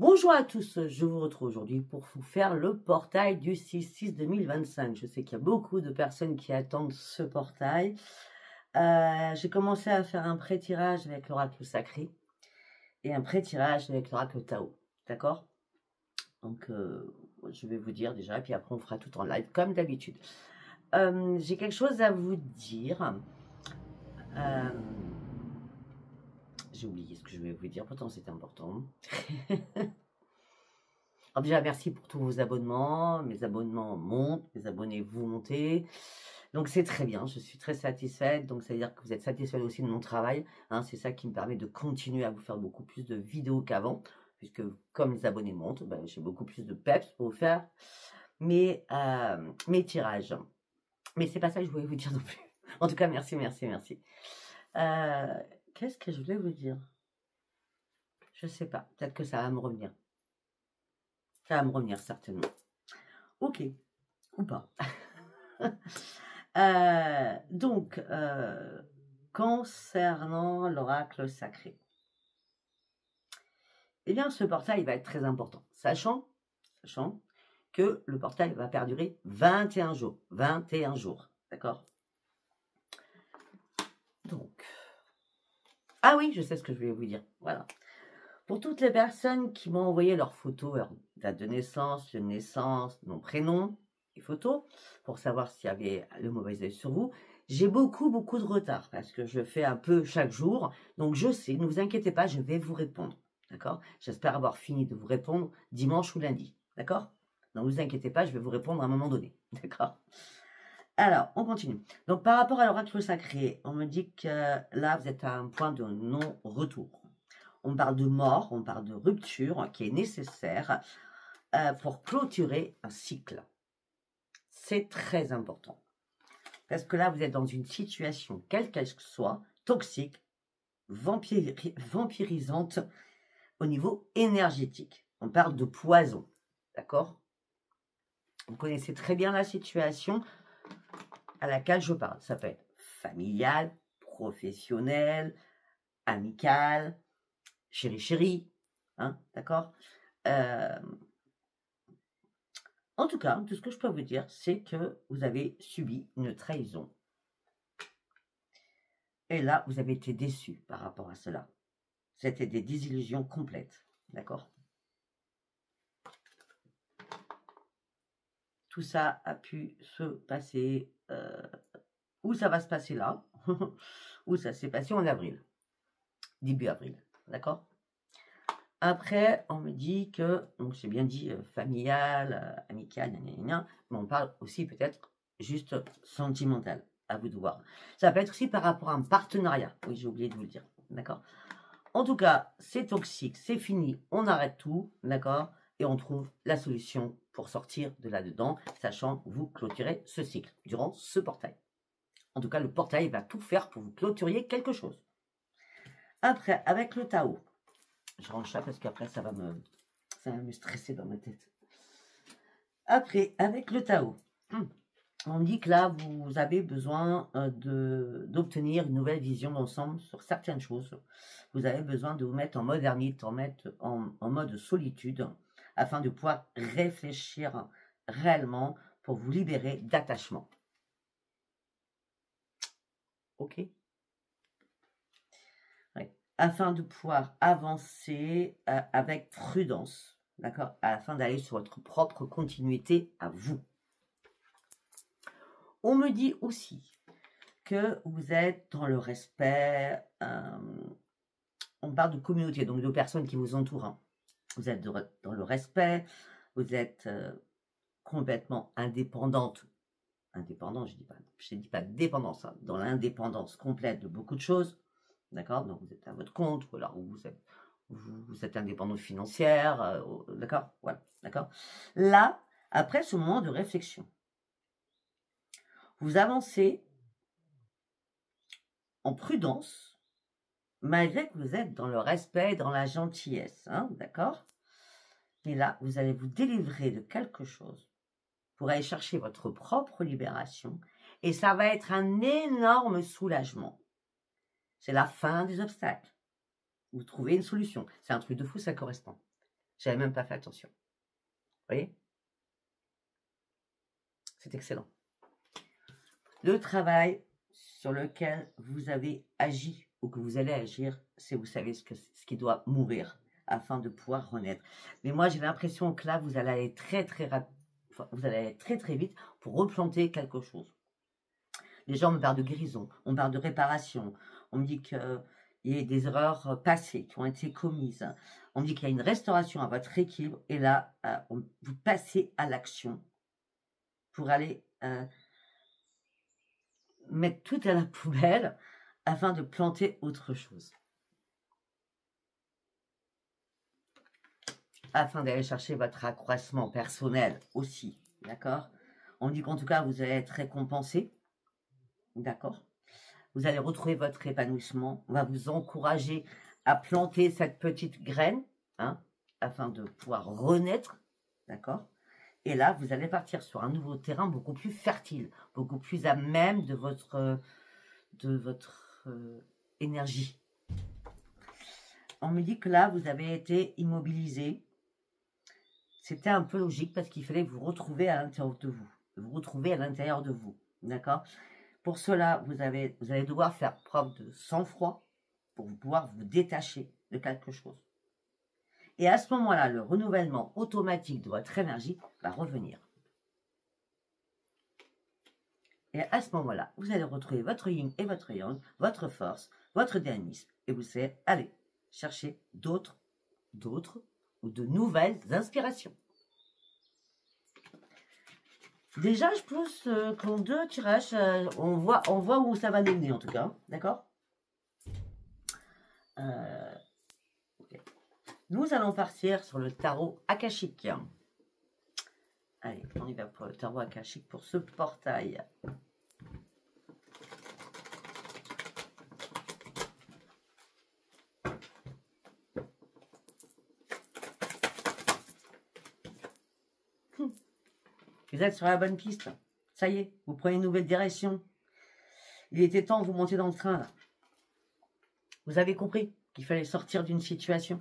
Bonjour à tous, je vous retrouve aujourd'hui pour vous faire le portail du 6-6-2025. Je sais qu'il y a beaucoup de personnes qui attendent ce portail. J'ai commencé à faire un pré-tirage avec l'oracle sacré et un pré-tirage avec l'oracle Tao. D'accord? Donc, je vais vous dire déjà, et puis après on fera tout en live comme d'habitude. J'ai quelque chose à vous dire. J'ai oublié ce que je vais vous dire, pourtant c'est important. Alors déjà, merci pour tous vos abonnements. Mes abonnements montent, mes abonnés vous montez. Donc c'est très bien, je suis très satisfaite. Donc ça veut dire que vous êtes satisfait aussi de mon travail. Hein, c'est ça qui me permet de continuer à vous faire beaucoup plus de vidéos qu'avant. Puisque comme les abonnés montent, ben, j'ai beaucoup plus de peps pour vous faire mes tirages. Mais c'est pas ça que je voulais vous dire non plus. En tout cas, merci. Qu'est-ce que je voulais vous dire? Je sais pas, peut-être que ça va me revenir. Ça va me revenir certainement. Ok, ou pas. Donc, concernant l'oracle sacré, eh bien, ce portail va être très important, sachant que le portail va perdurer 21 jours. 21 jours, d'accord? Donc, ah oui, je sais ce que je vais vous dire, voilà. Pour toutes les personnes qui m'ont envoyé leurs photos, leur date de naissance, lieu de naissance, nom, prénom et photos, pour savoir s'il y avait le mauvais œil sur vous, j'ai beaucoup de retard parce que je fais un peu chaque jour. Donc je sais, ne vous inquiétez pas, je vais vous répondre. D'accord? J'espère avoir fini de vous répondre dimanche ou lundi. D'accord? Ne vous inquiétez pas, je vais vous répondre à un moment donné. D'accord? Alors, on continue. Donc par rapport à l'oracle sacré, on me dit que là, vous êtes à un point de non-retour. On parle de mort, on parle de rupture qui est nécessaire pour clôturer un cycle. C'est très important. Parce que là, vous êtes dans une situation, quelle qu'elle soit, toxique, vampirisante au niveau énergétique. On parle de poison. D'accord? Vous connaissez très bien la situation à laquelle je parle. Ça peut être familial, professionnel, amical, chéri, hein, d'accord? En tout cas, tout ce que je peux vous dire, c'est que vous avez subi une trahison. Et là, vous avez été déçu par rapport à cela. C'était des désillusions complètes, d'accord? Tout ça a pu se passer, ou ça va se passer là, ou ça s'est passé en avril, début avril, d'accord? Après, on me dit que, donc j'ai bien dit familial, amical, mais on parle aussi peut-être juste sentimental, à vous de voir. Ça peut être aussi par rapport à un partenariat, oui j'ai oublié de vous le dire, d'accord? En tout cas, c'est toxique, c'est fini, on arrête tout, d'accord? Et on trouve la solution pour sortir de là-dedans, sachant que vous clôturez ce cycle durant ce portail. En tout cas, le portail va tout faire pour vous clôturiez quelque chose. Après, avec le Tao, je range ça parce qu'après ça va me stresser dans ma tête. Après, avec le Tao, on dit que là, vous avez besoin d'obtenir une nouvelle vision d'ensemble sur certaines choses. Vous avez besoin de vous mettre en mode ermite, en mode solitude, afin de pouvoir réfléchir réellement pour vous libérer d'attachement. Ok? Ouais. Afin de pouvoir avancer avec prudence, d'accord? Afin d'aller sur votre propre continuité à vous. On me dit aussi que vous êtes dans le respect, on parle de communauté, donc de personnes qui vous entourent. Hein. Vous êtes dans le respect, vous êtes complètement indépendante. Indépendant, je dis pas dépendance, hein, dans l'indépendance complète de beaucoup de choses. D'accord? Donc vous êtes à votre compte, ou alors vous êtes indépendante financière, d'accord? Voilà, d'accord? Là, après ce moment de réflexion, vous avancez en prudence, malgré que vous êtes dans le respect, dans la gentillesse, hein, d'accord? Et là, vous allez vous délivrer de quelque chose pour aller chercher votre propre libération, et ça va être un énorme soulagement. C'est la fin des obstacles. Vous trouvez une solution. C'est un truc de fou, ça correspond. J'avais même pas fait attention. Vous voyez? C'est excellent. Le travail sur lequel vous avez agi ou que vous allez agir, c'est vous savez ce qui doit mourir afin de pouvoir renaître. Mais moi, j'ai l'impression que là, vous allez aller vous allez aller très vite pour replanter quelque chose. Les gens me parlent de guérison, on parle de réparation, on me dit qu'il y a des erreurs passées qui ont été commises, on me dit qu'il y a une restauration à votre équilibre, et là, vous passez à l'action pour aller mettre tout à la poubelle afin de planter autre chose. Afin d'aller chercher votre accroissement personnel aussi, d'accord? On dit qu'en tout cas, vous allez être récompensé, d'accord? Vous allez retrouver votre épanouissement. On va vous encourager à planter cette petite graine, hein, afin de pouvoir renaître, d'accord? Et là, vous allez partir sur un nouveau terrain beaucoup plus fertile, beaucoup plus à même de votre énergie. On me dit que là, vous avez été immobilisé. C'était un peu logique parce qu'il fallait vous retrouver à l'intérieur de vous. Vous retrouver à l'intérieur de vous, d'accord? Pour cela, vous allez devoir faire preuve de sang-froid pour pouvoir vous détacher de quelque chose. Et à ce moment-là, le renouvellement automatique de votre énergie va revenir. Et à ce moment-là, vous allez retrouver votre yin et votre yang, votre force, votre dynamisme. Et vous allez aller chercher d'autres ou de nouvelles inspirations. Déjà, je pense qu'en 2 tirages, on voit où ça va nous mener en tout cas. D'accord? Okay. Nous allons partir sur le tarot akashique. Allez, on y va pour le tarot akashique pour ce portail. Vous êtes sur la bonne piste. Ça y est, vous prenez une nouvelle direction. Il était temps de vous monter dans le train, là. Vous avez compris qu'il fallait sortir d'une situation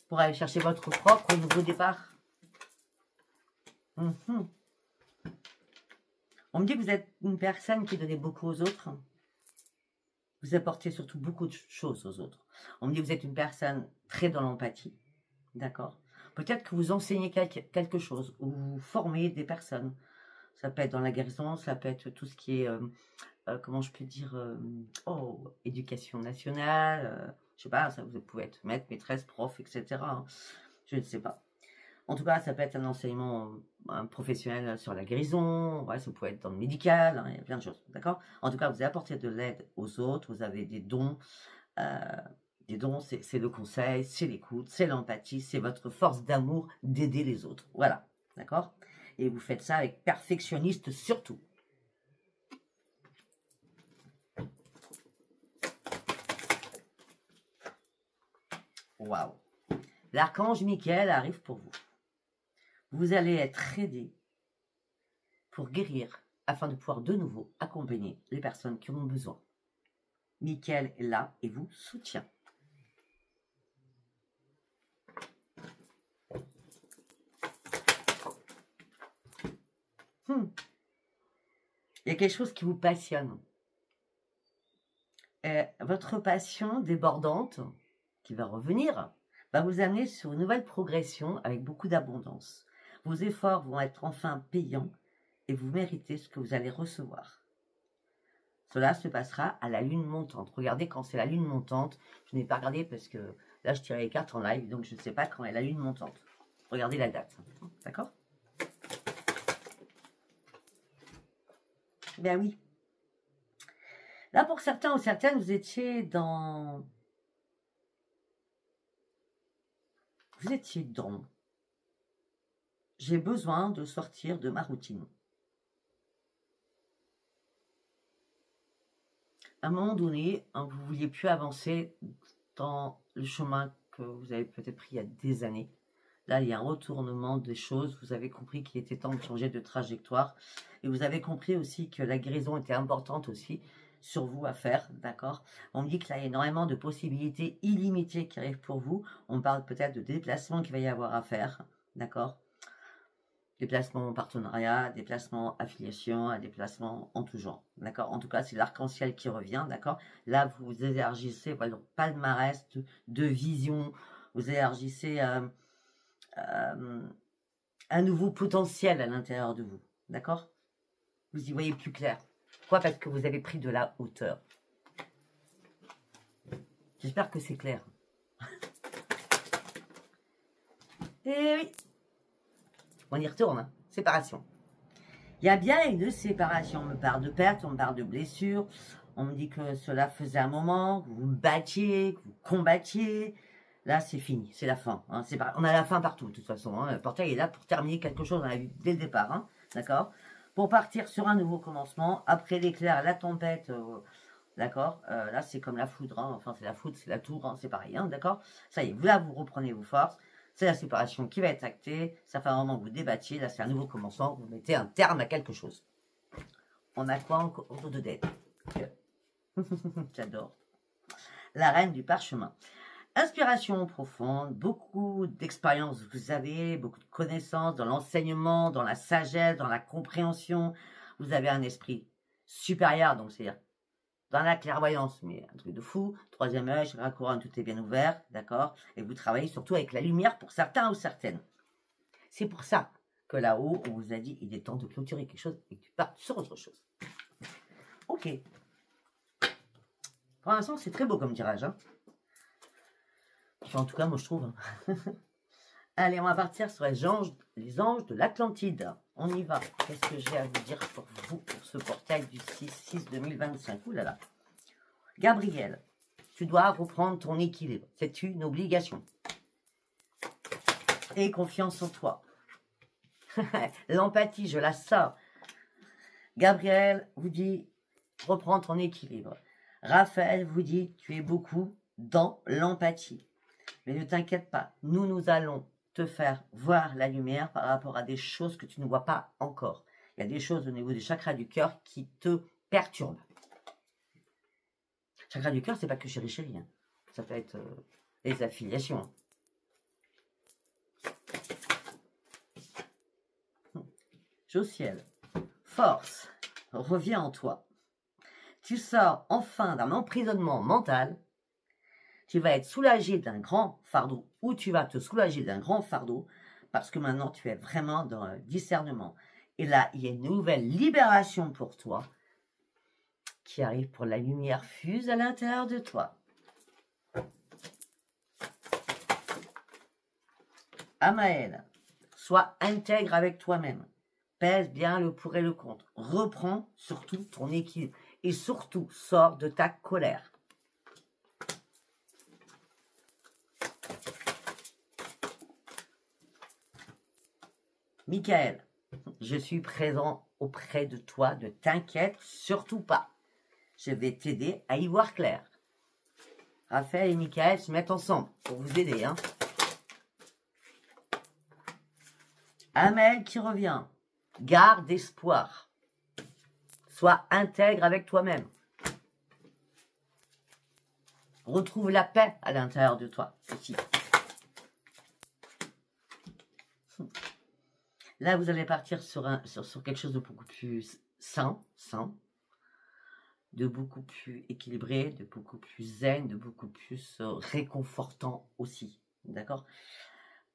pour aller chercher votre propre nouveau départ. On me dit que vous êtes une personne qui donnait beaucoup aux autres. Vous apportez surtout beaucoup de choses aux autres. On me dit que vous êtes une personne très dans l'empathie. D'accord? Peut-être que vous enseignez quelque chose ou vous formez des personnes. Ça peut être dans la guérison, ça peut être tout ce qui est, comment je peux dire, éducation nationale. Je sais pas, ça, vous pouvez être maître, maîtresse, prof, etc. Hein. Je ne sais pas. En tout cas, ça peut être un enseignement professionnel sur la guérison. Ouais, ça peut être dans le médical. Hein, il y a plein de choses. D'accord? En tout cas, vous apportez de l'aide aux autres. Vous avez des dons. Des dons, c'est le conseil, c'est l'écoute, c'est l'empathie, c'est votre force d'amour d'aider les autres. Voilà, d'accord? Et vous faites ça avec perfectionniste surtout. Waouh! L'archange Michael arrive pour vous. Vous allez être aidé pour guérir afin de pouvoir de nouveau accompagner les personnes qui en ont besoin. Michael est là et vous soutient. Il y a quelque chose qui vous passionne. Votre passion débordante, qui va revenir, va vous amener sur une nouvelle progression avec beaucoup d'abondance. Vos efforts vont être enfin payants et vous méritez ce que vous allez recevoir. Cela se passera à la lune montante. Regardez quand c'est la lune montante. Je n'ai pas regardé parce que là je tirais les cartes en live, donc je ne sais pas quand est la lune montante. Regardez la date. D'accord? Ben oui. Là, pour certains ou certaines, vous étiez dans... J'ai besoin de sortir de ma routine. À un moment donné, vous ne vouliez plus avancer dans le chemin que vous avez peut-être pris il y a des années. Là, il y a un retournement des choses. Vous avez compris qu'il était temps de changer de trajectoire. Et vous avez compris aussi que la guérison était importante aussi sur vous à faire, d'accord? On me dit que là, il y a énormément de possibilités illimitées qui arrivent pour vous. On parle peut-être de déplacements qu'il va y avoir à faire, d'accord? Déplacement en partenariat, déplacement affiliation, déplacement en tout genre, d'accord? En tout cas, c'est l'arc-en-ciel qui revient, d'accord? Là, vous élargissez votre palmarès de vision, vous élargissez un nouveau potentiel à l'intérieur de vous, d'accord? Vous y voyez plus clair. Pourquoi? Parce que vous avez pris de la hauteur. J'espère que c'est clair. Et oui, on y retourne, hein. Séparation. Il y a bien une séparation. On me parle de perte, on me parle de blessure. On me dit que cela faisait un moment, que vous battiez, que vous combattiez. Là, c'est fini, c'est la fin. Hein. On a la fin partout, de toute façon. Hein. Le portail est là pour terminer quelque chose dans la vie dès le départ. Hein. D'accord? Pour partir sur un nouveau commencement, après l'éclair, la tempête, d'accord? Là, c'est comme la foudre. Hein. Enfin, c'est la foudre, c'est la tour, hein. C'est pareil. Hein. D'accord? Ça y est, là, vous reprenez vos forces. C'est la séparation qui va être actée. Ça fait un moment que vous débattiez. Là, c'est un nouveau commencement. Vous mettez un terme à quelque chose. On a quoi encore autour de dette? J'adore. La reine du parchemin. Inspiration profonde, beaucoup d'expérience vous avez, beaucoup de connaissances dans l'enseignement, dans la sagesse, dans la compréhension. Vous avez un esprit supérieur, donc c'est-à-dire dans la clairvoyance, mais un truc de fou. Troisième œil, chakra couronne, tout est bien ouvert, d'accord? Et vous travaillez surtout avec la lumière pour certains ou certaines. C'est pour ça que là-haut, on vous a dit, il est temps de clôturer quelque chose et que tu partes sur autre chose. Ok. Pour l'instant, c'est très beau comme tirage, hein. Enfin, en tout cas, moi, je trouve. Allez, on va partir sur les anges de l'Atlantide. On y va. Qu'est-ce que j'ai à vous dire pour vous, pour ce portail du 6-6-2025? Ouh là là. Gabriel, tu dois reprendre ton équilibre. C'est une obligation. Et confiance en toi. L'empathie, je la sors. Gabriel vous dit, reprends ton équilibre. Raphaël vous dit, tu es beaucoup dans l'empathie. Mais ne t'inquiète pas, nous allons te faire voir la lumière par rapport à des choses que tu ne vois pas encore. Il y a des choses au niveau des chakras du cœur qui te perturbent. Chakra du cœur, c'est pas que chéri. Hein. Ça peut être les affiliations. Josiel, force, reviens en toi. Tu sors enfin d'un emprisonnement mental. Tu vas être soulagé d'un grand fardeau ou tu vas te soulager d'un grand fardeau parce que maintenant tu es vraiment dans le discernement. Et là, il y a une nouvelle libération pour toi qui arrive pour la lumière fuse à l'intérieur de toi. Amaël, sois intègre avec toi-même. Pèse bien le pour et le contre. Reprends surtout ton équilibre et surtout sors de ta colère. Michael, je suis présent auprès de toi, ne t'inquiète surtout pas. Je vais t'aider à y voir clair. Raphaël et Michael se mettent ensemble pour vous aider. Hein. Amel qui revient. Garde espoir. Sois intègre avec toi-même. Retrouve la paix à l'intérieur de toi aussi. Là, vous allez partir sur quelque chose de beaucoup plus sain, de beaucoup plus équilibré, de beaucoup plus zen, de beaucoup plus réconfortant aussi. D'accord?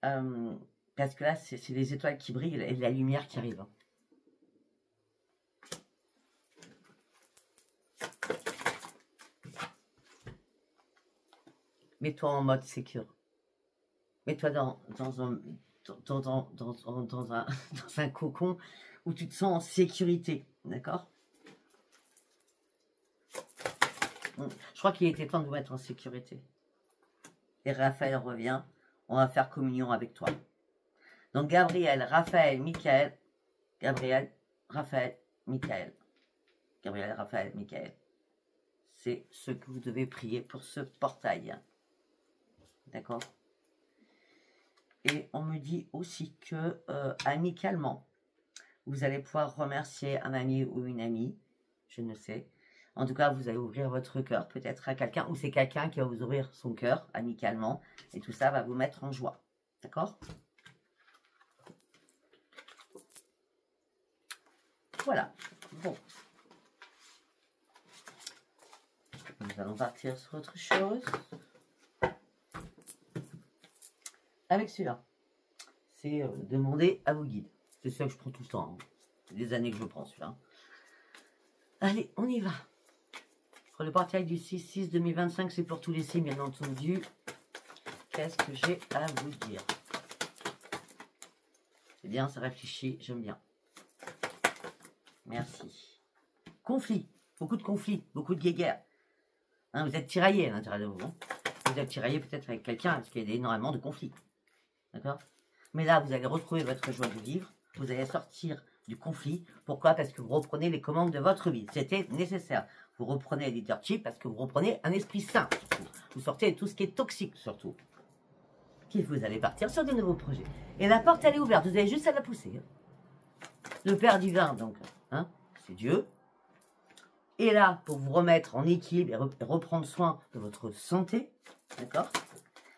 Parce que là, c'est les étoiles qui brillent et la lumière qui arrive. Mets-toi en mode sécure. Mets-toi dans un cocon où tu te sens en sécurité. D'accord? Je crois qu'il était temps de vous mettre en sécurité. Et Raphaël revient. On va faire communion avec toi. Donc Gabriel, Raphaël, Michael. Gabriel, Raphaël, Michael. Gabriel, Raphaël, Michael. C'est ce que vous devez prier pour ce portail. D'accord? Et on me dit aussi que amicalement, vous allez pouvoir remercier un ami ou une amie, je ne sais, En tout cas, vous allez ouvrir votre cœur peut-être à quelqu'un, ou c'est quelqu'un qui va vous ouvrir son cœur amicalement. Et tout ça va vous mettre en joie. D'accord? Voilà. Bon. Nous allons partir sur autre chose. Avec celui-là. C'est demander à vos guides. C'est ça que je prends tout le temps. Hein. C'est des années que je prends celui-là. Allez, on y va. Pour le portail du 6-6-2025, c'est pour tous les signes, bien entendu. Qu'est-ce que j'ai à vous dire? C'est bien, ça réfléchit, j'aime bien. Merci. Conflit, beaucoup de conflits, beaucoup de guéguerres. Hein, vous êtes tiraillés à l'intérieur de vous. Hein. Vous êtes tiraillés peut-être avec quelqu'un, parce qu'il y a énormément de conflits. D'accord? Mais là, vous allez retrouver votre joie de vivre. Vous allez sortir du conflit. Pourquoi? Parce que vous reprenez les commandes de votre vie. C'était nécessaire. Vous reprenez le leadership parce que vous reprenez un esprit sain. Vous sortez de tout ce qui est toxique, surtout. Et vous allez partir sur de nouveaux projets. Et la porte, elle est ouverte. Vous avez juste à la pousser. Hein. Le Père divin, donc, hein, c'est Dieu. Et là, pour vous remettre en équilibre et reprendre soin de votre santé. D'accord?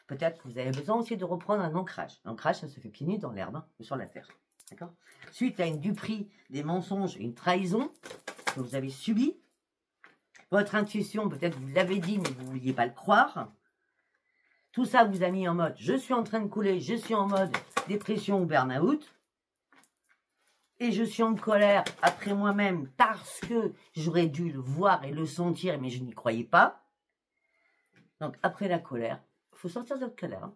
Peut-être que vous avez besoin aussi de reprendre un ancrage. L'ancrage, ça se fait pieds nus dans l'herbe, hein, ou sur la terre. D'accord? Suite à une duperie, des mensonges, une trahison que vous avez subie, votre intuition, peut-être vous l'avez dit, mais vous ne vouliez pas le croire. Tout ça vous a mis en mode, je suis en train de couler, je suis en mode dépression ou burn-out. Et je suis en colère après moi-même parce que j'aurais dû le voir et le sentir, mais je n'y croyais pas. Donc, après la colère, il faut sortir de votre colère. Hein.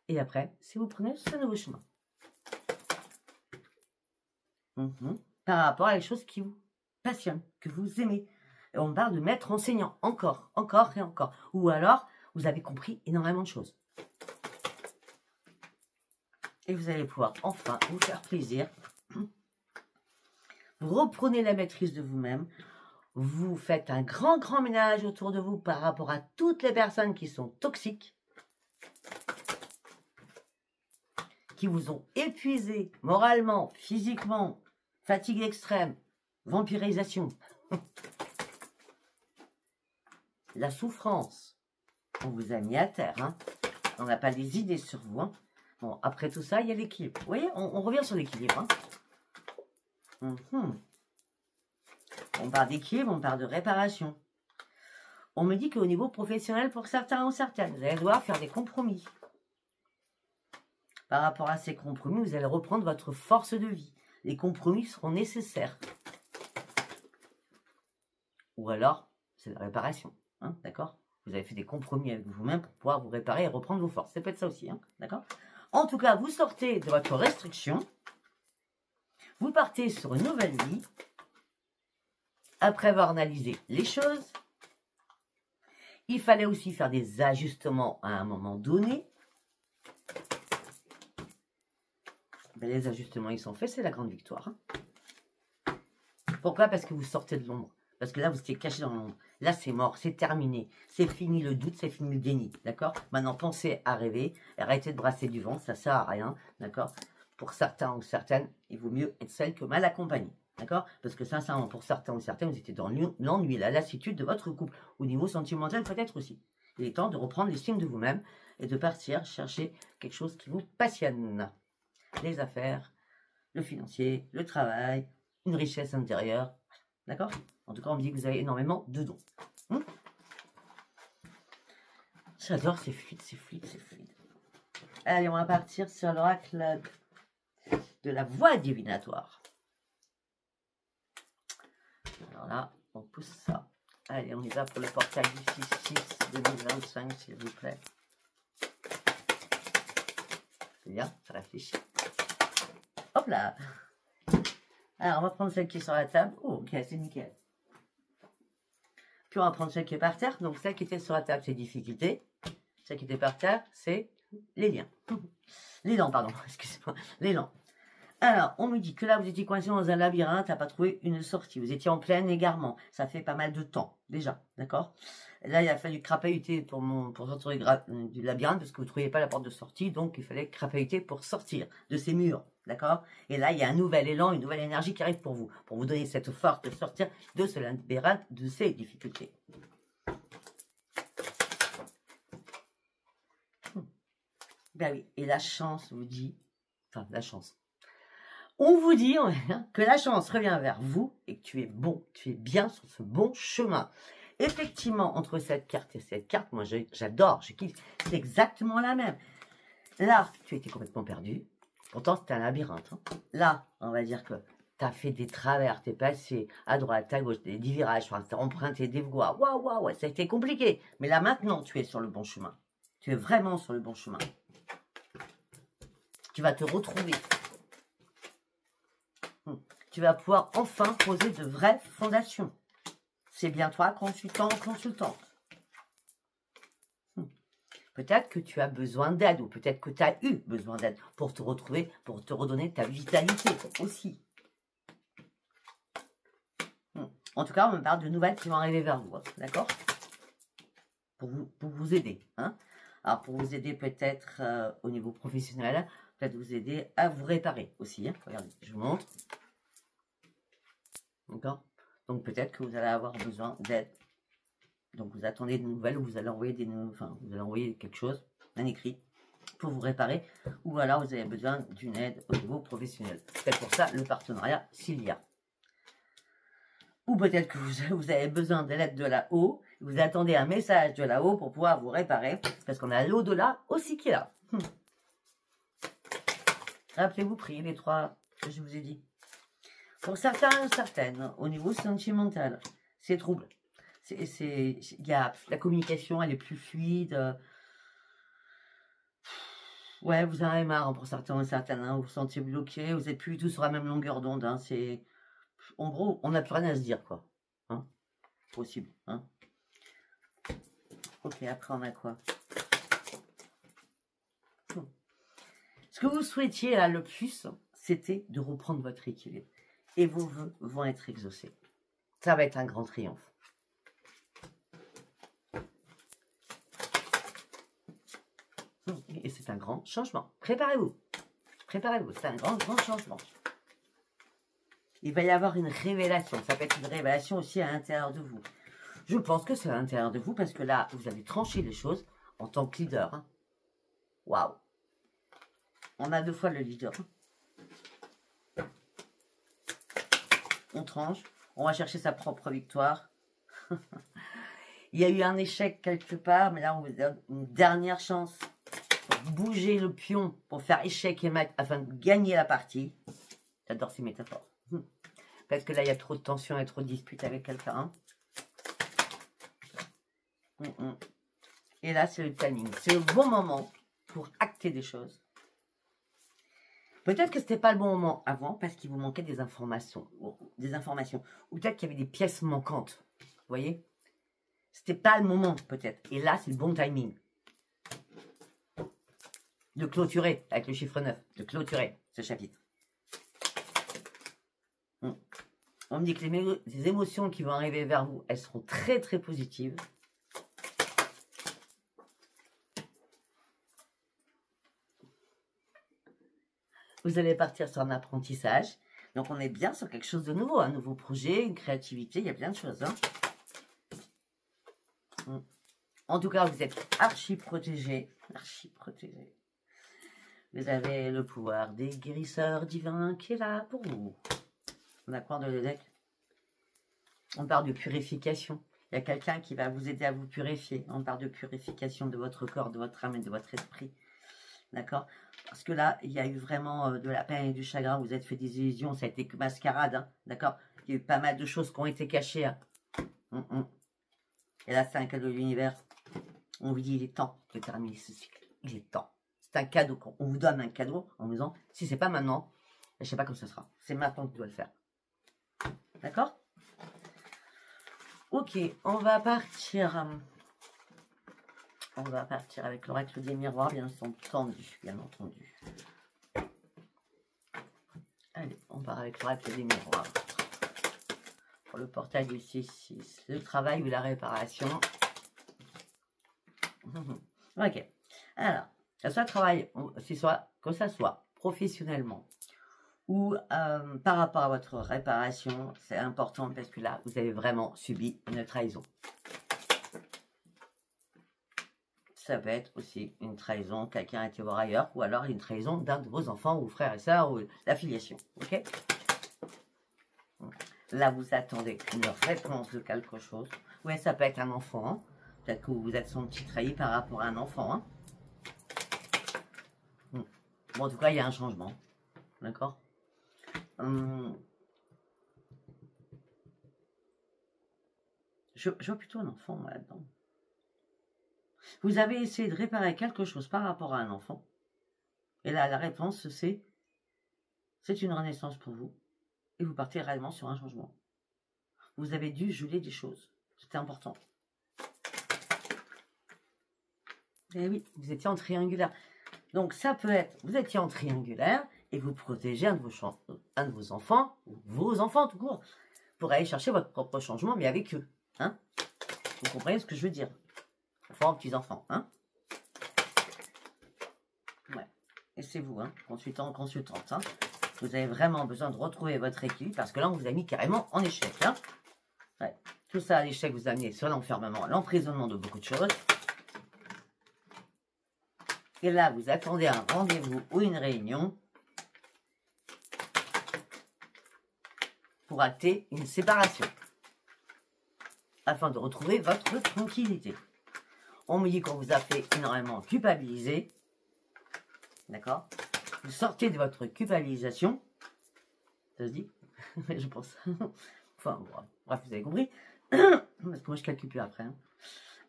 Et après, si vous prenez ce nouveau chemin. Par rapport à les choses qui vous passionnent, que vous aimez. Et on parle de maître enseignant, encore et encore. Ou alors, vous avez compris énormément de choses. Et vous allez pouvoir enfin vous faire plaisir. Vous reprenez la maîtrise de vous-même. Vous faites un grand ménage autour de vous par rapport à toutes les personnes qui sont toxiques. Qui vous ont épuisé moralement, physiquement, fatigue extrême, vampirisation. La souffrance, on vous a mis à terre. Hein. On n'a pas des idées sur vous. Hein. Bon, après tout ça, il y a l'équilibre. Vous voyez, on revient sur l'équilibre. Hein. On parle d'équilibre, on parle de réparation. On me dit qu'au niveau professionnel, pour certains ou certaines, vous allez devoir faire des compromis. Par rapport à ces compromis, vous allez reprendre votre force de vie. Les compromis seront nécessaires. Ou alors, c'est la réparation. Hein, d'accord? Vous avez fait des compromis avec vous-même pour pouvoir vous réparer et reprendre vos forces. Ça peut être ça aussi. Hein, d'accord? En tout cas, vous sortez de votre restriction. Vous partez sur une nouvelle vie. Après avoir analysé les choses, il fallait aussi faire des ajustements à un moment donné. Ben, les ajustements, ils sont faits, c'est la grande victoire. Hein. Pourquoi? Parce que vous sortez de l'ombre. Parce que là, vous étiez caché dans l'ombre. Là, c'est mort, c'est terminé. C'est fini le doute, c'est fini le déni. D'accord? Maintenant, pensez à rêver. Arrêtez de brasser du vent, ça ne sert à rien. D'accord? Pour certains ou certaines, il vaut mieux être seul que mal accompagné. D'accord? Parce que sincèrement, pour certains ou certaines, vous étiez dans l'ennui, la lassitude de votre couple. Au niveau sentimental, peut-être aussi. Il est temps de reprendre l'estime de vous-même et de partir chercher quelque chose qui vous passionne. Les affaires, le financier, le travail, une richesse intérieure. D'accord? En tout cas, on me dit que vous avez énormément de dons. J'adore, c'est fluide, c'est fluide, c'est fluide. Allez, on va partir sur l'oracle de la voie divinatoire. Alors là, on pousse ça. Allez, on y va pour le portail du 6-6-2025, s'il vous plaît. C'est bien, ça réfléchit. Hop là! Alors, on va prendre celle qui est sur la table. Oh, ok, c'est nickel. Puis on va prendre celle qui est par terre. Donc, celle qui était sur la table, c'est difficulté. Celle qui était par terre, c'est les liens. L'élan, pardon, excusez-moi. L'élan. Alors, on me dit que là, vous étiez coincé dans un labyrinthe, t'as pas trouvé une sortie. Vous étiez en plein égarement. Ça fait pas mal de temps, déjà, d'accord? Là, il a fallu crapahuter pour sortir du labyrinthe parce que vous ne trouviez pas la porte de sortie. Donc, il fallait crapahuter pour sortir de ces murs, d'accord? Et là, il y a un nouvel élan, une nouvelle énergie qui arrive pour vous donner cette force de sortir de ce labyrinthe, de ces difficultés. Ben oui, et la chance vous dit, enfin, la chance. On vous dit que la chance revient vers vous et que tu es bon, tu es bien sur ce bon chemin. Effectivement, entre cette carte et cette carte, moi j'adore, je kiffe, c'est exactement la même. Là, tu étais complètement perdu, pourtant c'était un labyrinthe. Hein. Là, on va dire que tu as fait des travers, tu es passé à droite, à gauche, des virages, tu as emprunté des voies, waouh, ça a été compliqué. Mais là maintenant, tu es sur le bon chemin. Tu es vraiment sur le bon chemin. Tu vas te retrouver. Tu vas pouvoir enfin poser de vraies fondations. C'est bien toi, consultant ou consultante. Peut-être que tu as besoin d'aide ou peut-être que tu as eu besoin d'aide pour te retrouver, pour te redonner ta vitalité aussi. En tout cas, on me parle de nouvelles qui vont arriver vers vous, d'accord? Pour vous aider. Hein? Alors, pour vous aider peut-être au niveau professionnel, peut-être vous aider à vous réparer aussi. Hein? Regardez, je vous montre. D'accord? Donc peut-être que vous allez avoir besoin d'aide. Donc vous attendez de nouvelles ou vous allez envoyer vous allez envoyer quelque chose, un écrit, pour vous réparer. Ou alors vous avez besoin d'une aide au niveau professionnel. C'est pour ça le partenariat s'il y a. Ou peut-être que vous avez besoin de l'aide de là-haut. Vous attendez un message de là-haut pour pouvoir vous réparer. Parce qu'on a l'au-delà aussi qui est là. Rappelez-vous, priez les trois que je vous ai dit. Pour certains, certaines, au niveau sentimental, c'est trouble. La communication, elle est plus fluide. Ouais, vous en avez marre, hein, pour certains et certaines. Hein, vous vous sentez bloqué, vous n'êtes plus du tout sur la même longueur d'onde. Hein, en gros, on n'a plus rien à se dire, quoi. Hein, possible. Hein. Ok, après, on a quoi? Ce que vous souhaitiez, là, le plus, c'était de reprendre votre équilibre. Et vos vœux vont être exaucés. Ça va être un grand triomphe. Et c'est un grand changement. Préparez-vous. Préparez-vous. C'est un grand changement. Il va y avoir une révélation. Ça peut être une révélation aussi à l'intérieur de vous. Je pense que c'est à l'intérieur de vous parce que là, vous avez tranché les choses en tant que leader. Hein. Waouh. On a 2 fois le leader. On tranche. On va chercher sa propre victoire. Il y a eu un échec quelque part, mais là, on vous donne une dernière chance pour bouger le pion, pour faire échec et mat afin de gagner la partie. J'adore ces métaphores. Parce que là, il y a trop de tension et trop de disputes avec quelqu'un. Et là, c'est le timing. C'est le bon moment pour acter des choses. Peut-être que ce n'était pas le bon moment avant parce qu'il vous manquait des informations. Ou peut-être qu'il y avait des pièces manquantes. Vous voyez? C'était pas le moment, peut-être. Et là, c'est le bon timing. De clôturer, avec le chiffre 9, de clôturer ce chapitre. On me dit que les émotions qui vont arriver vers vous, elles seront très très positives. Vous allez partir sur un apprentissage. Donc on est bien sur quelque chose de nouveau, un nouveau projet, une créativité, il y a plein de choses. Hein. En tout cas, vous êtes archi protégé. Archi protégé. Vous avez le pouvoir des guérisseurs divins qui est là pour vous. On a quoi dans le deck? On parle de purification. Il y a quelqu'un qui va vous aider à vous purifier. On parle de purification de votre corps, de votre âme et de votre esprit. D'accord? Parce que là, il y a eu vraiment de la peine et du chagrin. Vous êtes fait des illusions. Ça a été que mascarade. Hein, d'accord? Il y a eu pas mal de choses qui ont été cachées. Hein. Et là, c'est un cadeau de l'univers. On vous dit, il est temps de terminer ce cycle. Il est temps. C'est un cadeau. On vous donne un cadeau en vous disant, si c'est pas maintenant, je ne sais pas comment ce sera. C'est maintenant que tu dois le faire. D'accord? Ok, on va partir. On va partir avec l'oracle des miroirs, bien entendu. Bien entendu. part avec l'oracle des miroirs. Pour le portail du 6-6. Le travail ou la réparation. Ok. Alors, que ça travaille, que ça soit professionnellement ou par rapport à votre réparation, c'est important parce que là, vous avez vraiment subi une trahison. Ça peut être aussi une trahison, quelqu'un a été voir ailleurs, ou alors une trahison d'un de vos enfants, ou frères et sœurs, ou l'affiliation. Ok? Là, vous attendez une réponse de quelque chose. Ouais, ça peut être un enfant. Hein. Peut-être que vous êtes son petit trahi par rapport à un enfant. Hein. Bon, en tout cas, il y a un changement. D'accord? Je vois plutôt un enfant là-dedans. Vous avez essayé de réparer quelque chose par rapport à un enfant. Et là, la réponse, c'est une renaissance pour vous. Et vous partez réellement sur un changement. Vous avez dû geler des choses. C'était important. Et oui, vous étiez en triangulaire. Donc, ça peut être, vous étiez en triangulaire et vous protégez un de vos enfants, ou vos enfants tout court, pour aller chercher votre propre changement, mais avec eux. Hein? Vous comprenez ce que je veux dire? Enfants, petits-enfants. Hein? Ouais. Et c'est vous, hein, consultant, consultante. Hein? Vous avez vraiment besoin de retrouver votre équilibre parce que là, on vous a mis carrément en échec. Hein? Ouais. Tout ça à l'échec vous a amené sur l'enfermement, l'emprisonnement de beaucoup de choses. Et là, vous attendez un rendez-vous ou une réunion pour acter une séparation afin de retrouver votre tranquillité. On me dit qu'on vous a fait énormément culpabiliser. D'accord? Vous sortez de votre culpabilisation. Ça se dit? Je pense. Enfin, bref, vous avez compris. Parce que moi, je calcule plus après. Hein.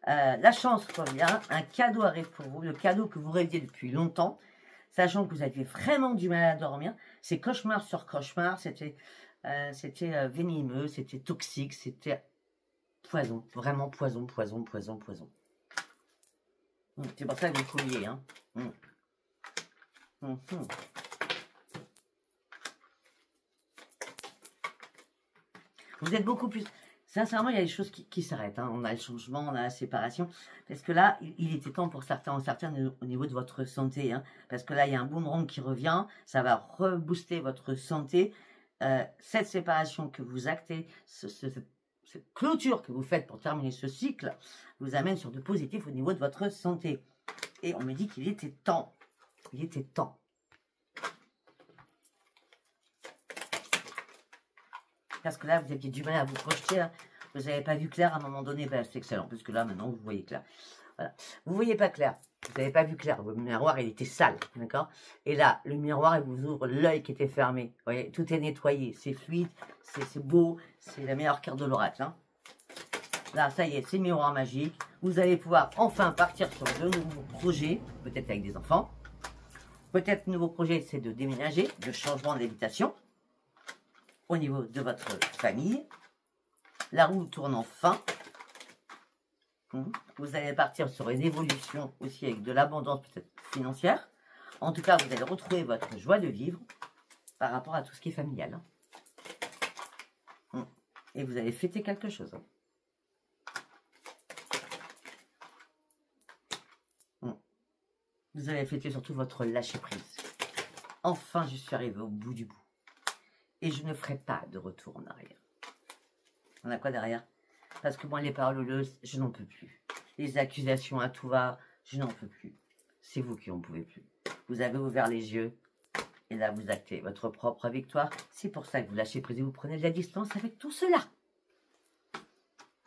La chance revient, un cadeau arrive pour vous, le cadeau que vous rêviez depuis longtemps, sachant que vous aviez vraiment du mal à dormir. C'est cauchemar sur cauchemar, c'était venimeux, c'était toxique, c'était poison, vraiment poison, poison, poison, poison. C'est pour ça que vous couliez. Hein. Vous êtes beaucoup plus... Sincèrement, il y a des choses qui s'arrêtent. Hein. On a le changement, on a la séparation. Parce que là, il était temps pour certains au niveau de votre santé. Hein. Parce que là, il y a un boomerang qui revient. Ça va rebooster votre santé. Cette séparation que vous actez, cette clôture que vous faites pour terminer ce cycle, vous amène sur de positif au niveau de votre santé. Et on me dit qu'il était temps. Il était temps. Parce que là, vous aviez du mal à vous projeter. Hein. Vous n'avez pas vu clair à un moment donné. Ben, c'est excellent. Parce que là, maintenant, vous voyez clair. Voilà. Vous ne voyez pas clair. Vous n'avez pas vu clair. Le miroir, il était sale. D'accord? Et là, le miroir, il vous ouvre l'œil qui était fermé. Vous voyez, tout est nettoyé. C'est fluide. C'est beau. C'est la meilleure carte de l'oracle. Hein. Là, ça y est, c'est le miroir magique. Vous allez pouvoir enfin partir sur de nouveaux projets. Peut-être avec des enfants. Peut-être nouveau projet, c'est de déménager. De changement d'habitation. Au niveau de votre famille, la roue tourne enfin. Vous allez partir sur une évolution aussi avec de l'abondance peut-être financière. En tout cas, vous allez retrouver votre joie de vivre par rapport à tout ce qui est familial. Et vous allez fêter quelque chose. Vous allez fêter surtout votre lâcher-prise. Enfin, je suis arrivée au bout du bout. Et je ne ferai pas de retour en arrière. On a quoi derrière? Parce que moi, les paroles houleuses, je n'en peux plus. Les accusations à tout va, je n'en peux plus. C'est vous qui n'en pouvez plus. Vous avez ouvert les yeux. Et là, vous actez votre propre victoire. C'est pour ça que vous lâchez prise et vous prenez de la distance avec tout cela.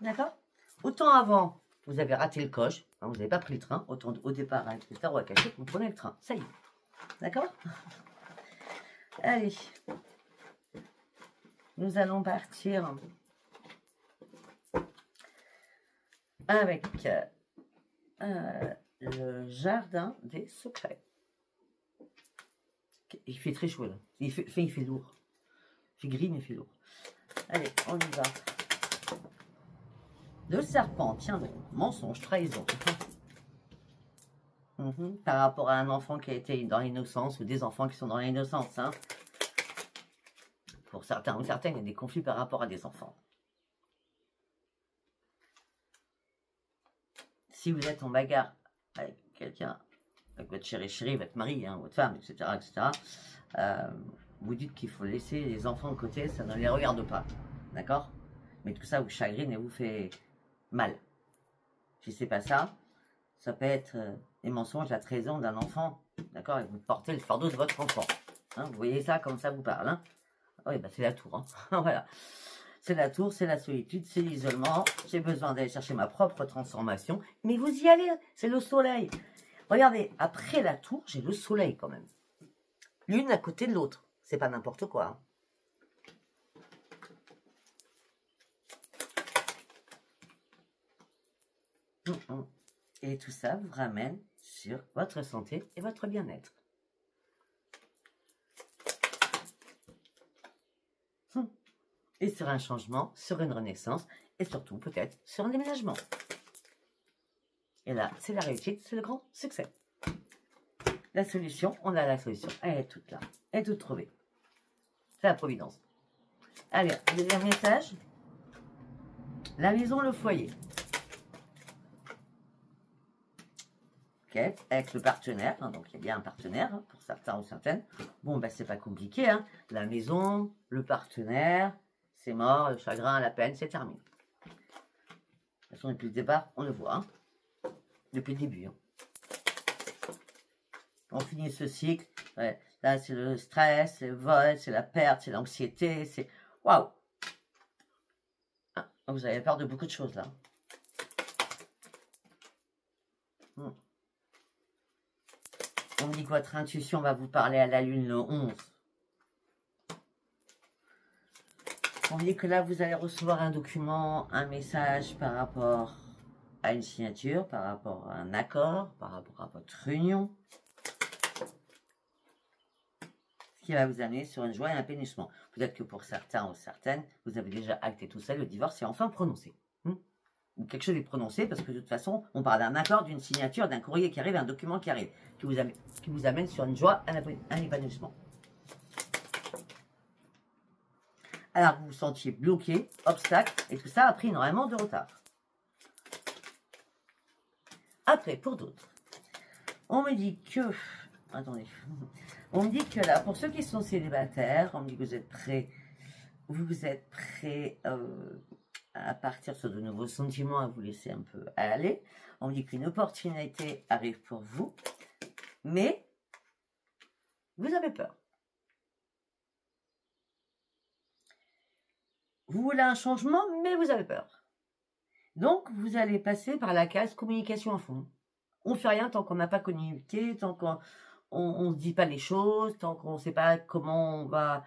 D'accord? Autant avant, vous avez raté le coche. Hein, vous n'avez pas pris le train. Autant au départ, avec le tarot à cacher, vous prenez le train. Ça y est. D'accord? Allez. Nous allons partir avec le jardin des secrets. Il fait très chaud là. Il fait lourd. Il fait gris mais il fait lourd. Allez, on y va. Le serpent, tiens donc, mensonge, trahison. Par rapport à un enfant qui a été dans l'innocence ou des enfants qui sont dans l'innocence. Hein. pour certains ou certaines, il y a des conflits par rapport à des enfants. Si vous êtes en bagarre avec quelqu'un, avec votre chéri, votre mari, hein, votre femme, etc., vous dites qu'il faut laisser les enfants de côté, ça ne les regarde pas, d'accord? Mais tout ça vous chagrine et vous fait mal. Si c'est pas ça, ça peut être les mensonges, la trahison d'un enfant, d'accord? Et vous portez le fardeau de votre enfant. Hein, vous voyez ça, comme ça vous parle. Hein? Oui, bah c'est la tour. Hein. Voilà. C'est la tour, c'est la solitude, c'est l'isolement. J'ai besoin d'aller chercher ma propre transformation. Mais vous y allez, c'est le soleil. Regardez, après la tour, j'ai le soleil quand même. L'une à côté de l'autre. C'est pas n'importe quoi. Hein. Et tout ça vous ramène sur votre santé et votre bien-être. Et sur un changement, sur une renaissance, et surtout peut-être sur un déménagement. Et là, c'est la réussite, c'est le grand succès. La solution, on a la solution. Elle est toute là, elle est toute trouvée. C'est la providence. Allez, deuxième message. La maison, le foyer. Ok, avec le partenaire, hein, donc il y a bien un partenaire hein, pour certains ou certaines. Bon, ben c'est pas compliqué. Hein. La maison, le partenaire, c'est mort, le chagrin, la peine, c'est terminé. De toute façon, depuis le départ, on le voit. Hein. Depuis le début. Hein. On finit ce cycle. Ouais. Là, c'est le stress, c'est le vol, c'est la perte, c'est l'anxiété, c'est... Waouh! Ah, vous avez peur de beaucoup de choses, là. On dit que votre intuition va vous parler à la lune le 11. On dit que là, vous allez recevoir un document, un message par rapport à une signature, par rapport à un accord, par rapport à votre union. Ce qui va vous amener sur une joie et un épanouissement. Peut-être que pour certains ou certaines, vous avez déjà acté tout ça, le divorce est enfin prononcé. Ou quelque chose est prononcé, parce que de toute façon, on parle d'un accord, d'une signature, d'un courrier qui arrive, un document qui arrive, qui vous amène sur une joie, un épanouissement. Alors, vous vous sentiez bloqué, obstacle, et tout ça a pris énormément de retard. Après, pour d'autres, on me dit que... Attendez. On me dit que là, pour ceux qui sont célibataires, on me dit que vous êtes prêts à partir sur de nouveaux sentiments, à vous laisser un peu aller. On me dit qu'une opportunité arrive pour vous, mais vous avez peur. Vous voulez un changement, mais vous avez peur. Donc, vous allez passer par la case communication à fond. On ne fait rien tant qu'on n'a pas communiqué, tant qu'on ne se dit pas les choses, tant qu'on ne sait pas comment on va...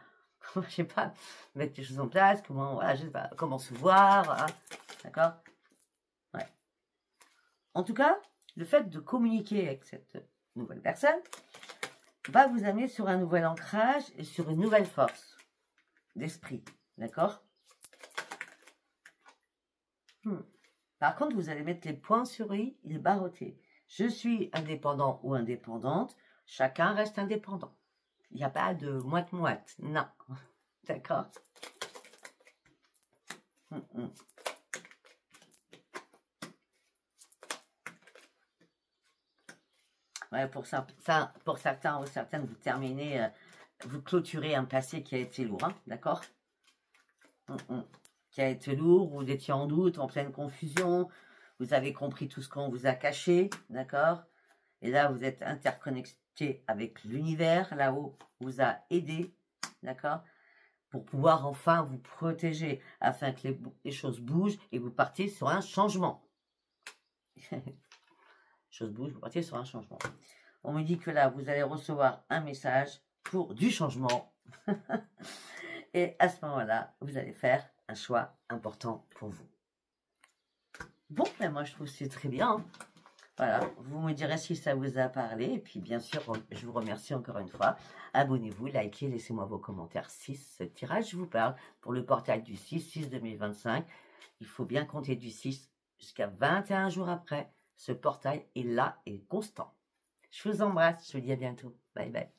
je sais pas, mettre les choses en place, comment, voilà, je sais pas, comment se voir, voilà, d'accord? Ouais. En tout cas, le fait de communiquer avec cette nouvelle personne va vous amener sur un nouvel ancrage et sur une nouvelle force d'esprit, d'accord? Par contre, vous allez mettre les points sur i, les barreaux-T. Je suis indépendant ou indépendante, chacun reste indépendant. Il n'y a pas de moite-moite, non. D'accord. Ouais, pour certains ou certaines, vous terminez, vous clôturez un passé qui a été lourd, hein, d'accord? Qui a été lourd, vous étiez en doute, en pleine confusion, vous avez compris tout ce qu'on vous a caché, d'accord? Et là, vous êtes interconnecté avec l'univers, là-haut, vous a aidé, d'accord? Pour pouvoir enfin vous protéger, afin que les choses bougent et vous partiez sur un changement. Les choses bougent, vous partiez sur un changement. On me dit que là, vous allez recevoir un message pour du changement. Et à ce moment-là, vous allez faire un choix important pour vous. Bon, ben moi, je trouve que c'est très bien. Hein. Voilà, vous me direz si ça vous a parlé. Et puis, bien sûr, je vous remercie encore une fois. Abonnez-vous, likez, laissez-moi vos commentaires si ce tirage vous parle. Pour le portail du 6/6/2025, il faut bien compter du 6 jusqu'à 21 jours après. Ce portail est là et constant. Je vous embrasse, je vous dis à bientôt. Bye bye.